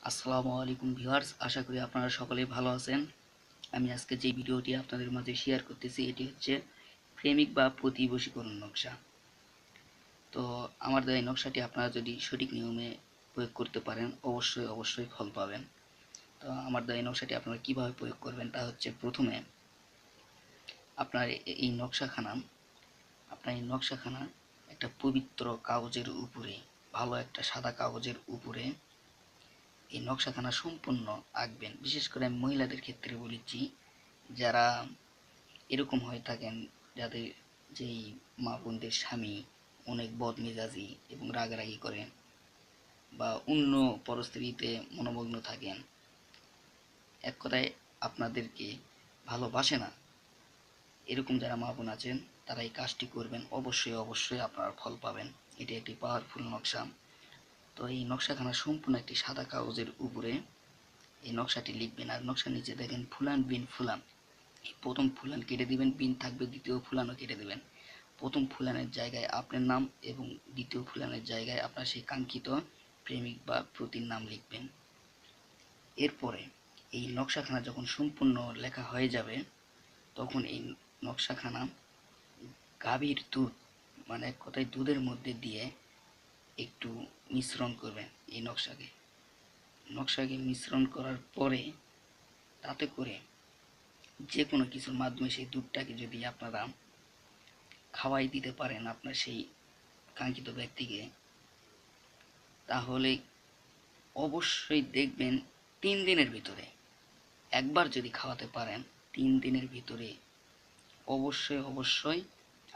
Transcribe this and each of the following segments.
আসসালামু আলাইকুম ভিউয়ার্স, আশা করি আপনারা সকলেই ভালো আছেন। আমি আজকে যে ভিডিওটি আপনাদের মাঝে শেয়ার করতেছি এটি হচ্ছে প্রেমিক বা প্রতিবশীকরণ নকশা। তো আমার দেওয়া এই নকশাটি আপনারা যদি সঠিক নিয়মে প্রয়োগ করতে পারেন অবশ্যই ফল পাবেন। তো আমার দেওয়া এই নকশাটি আপনারা কীভাবে প্রয়োগ করবেন তা হচ্ছে প্রথমে আপনার এই নকশাখানা একটা পবিত্র কাগজের উপরে, ভালো একটা সাদা কাগজের উপরে এই নকশাখানা সম্পূর্ণ আঁকবেন। বিশেষ করে আমি মহিলাদের ক্ষেত্রে বলেছি, যারা এরকম হয়ে থাকেন, যাদের যেই মা বোনদের স্বামী অনেক বদমেজাজি এবং রাগারাগি করেন বা অন্য পরিস্থিতিতে মনোমগ্ন থাকেন, এক কথায় আপনাদেরকে ভালোবাসে না, এরকম যারা মা বোন আছেন তারা এই কাজটি করবেন, অবশ্যই আপনারা ফল পাবেন। এটি একটি পাওয়ারফুল নকশা। তো এই নকশাখানা সম্পূর্ণ একটি সাদা কাগজের উপরে এই নকশাটি লিখবেন। আর নকশার নিচে দেখেন ফুলান বিন ফুলান, এই প্রথম ফুলান কেটে দিবেন, বিন থাকবে, দ্বিতীয় ফুলানও কেটে দেবেন। প্রথম ফুলানের জায়গায় আপনার নাম এবং দ্বিতীয় ফুলানের জায়গায় আপনার সেই কাঙ্ক্ষিত প্রেমিক বা প্রতির নাম লিখবেন। এরপরে এই নকশাখানা যখন সম্পূর্ণ লেখা হয়ে যাবে তখন এই নকশাখানা গাভীর দুধ, মানে এক কথায় দুধের মধ্যে দিয়ে একটু মিশ্রণ করবেন। এই নকশাকে মিশ্রণ করার পরে তাতে করে যে কোনো কিছুর মাধ্যমে সেই দুধটাকে যদি আপনারা খাওয়াই দিতে পারেন আপনার সেই কাঙ্ক্ষিত ব্যক্তিকে, তাহলে অবশ্যই দেখবেন 3 দিনের ভিতরে, একবার যদি খাওয়াতে পারেন 3 দিনের ভিতরে অবশ্যই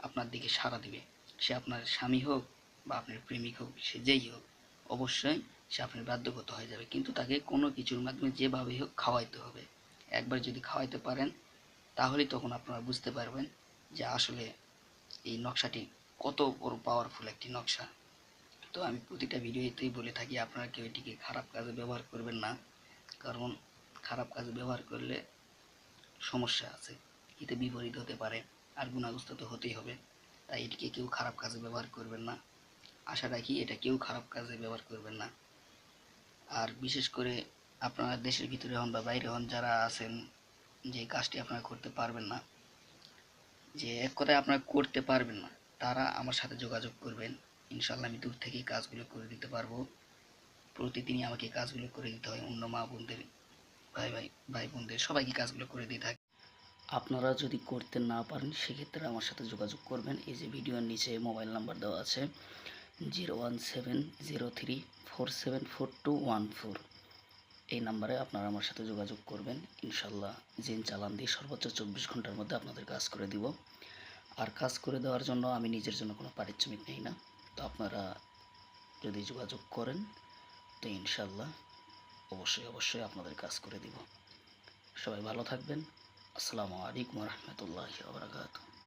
আপনার দিকে সাড়া দিবে। সে আপনার স্বামী হোক বা আপনার প্রেমিক হোক, সে যেই হোক, অবশ্যই সে আপনার বাধ্যগত হয়ে যাবে। কিন্তু তাকে কোনো কিছুর মাধ্যমে যেভাবেই হোক খাওয়াইতে হবে। একবার যদি খাওয়াইতে পারেন তাহলেই তখন আপনারা বুঝতে পারবেন যে আসলে এই নকশাটি কত বড় পাওয়ারফুল একটি নকশা। তো আমি প্রতিটা ভিডিওতেই বলে থাকি, আপনারা কেউ এটিকে খারাপ কাজে ব্যবহার করবেন না, কারণ খারাপ কাজে ব্যবহার করলে সমস্যা আছে, এতে বিপরীত হতে পারে, আর গুণাগ্রস্ত তো হতেই হবে। তাই এটিকে কেউ খারাপ কাজে ব্যবহার করবেন না। আশা রাখি এটা কেউ খারাপ কাজে ব্যবহার করবেন না। আর বিশেষ করে আপনারা দেশের ভিতরে হন বা বাইরে হন, যারা আছেন যে কাজটি আপনারা করতে পারবেন না, যে এক কথায় আপনারা করতে পারবেন না, তারা আমার সাথে যোগাযোগ করবেন। ইনশাল্লাহ আমি দূর থেকেই কাজগুলো করে দিতে পারবো। প্রতিদিনই আমাকে কাজগুলো করে দিতে হয়, অন্য মা বোনদের, ভাই বোনদের সবাইকে কাজগুলো করে দিয়ে থাকি। আপনারা যদি করতে না পারেন সেক্ষেত্রে আমার সাথে যোগাযোগ করবেন। এই যে ভিডিওর নিচে মোবাইল নাম্বার দেওয়া আছে 01703474214, এই নাম্বারে আপনারা আমার সাথে যোগাযোগ করবেন। ইনশাল্লাহ জিন চালান দিয়ে সর্বোচ্চ 24 ঘন্টার মধ্যে আপনাদের কাজ করে দিব। আর কাজ করে দেওয়ার জন্য আমি নিজের জন্য কোনো পারিশ্রমিক নেই না। তো আপনারা যদি যোগাযোগ করেন তো ইনশাল্লাহ অবশ্যই আপনাদের কাজ করে দিব। সবাই ভালো থাকবেন। আসসালামু আলাইকুম রহমতুল্লাহি ওয়া বারাকাতুহু।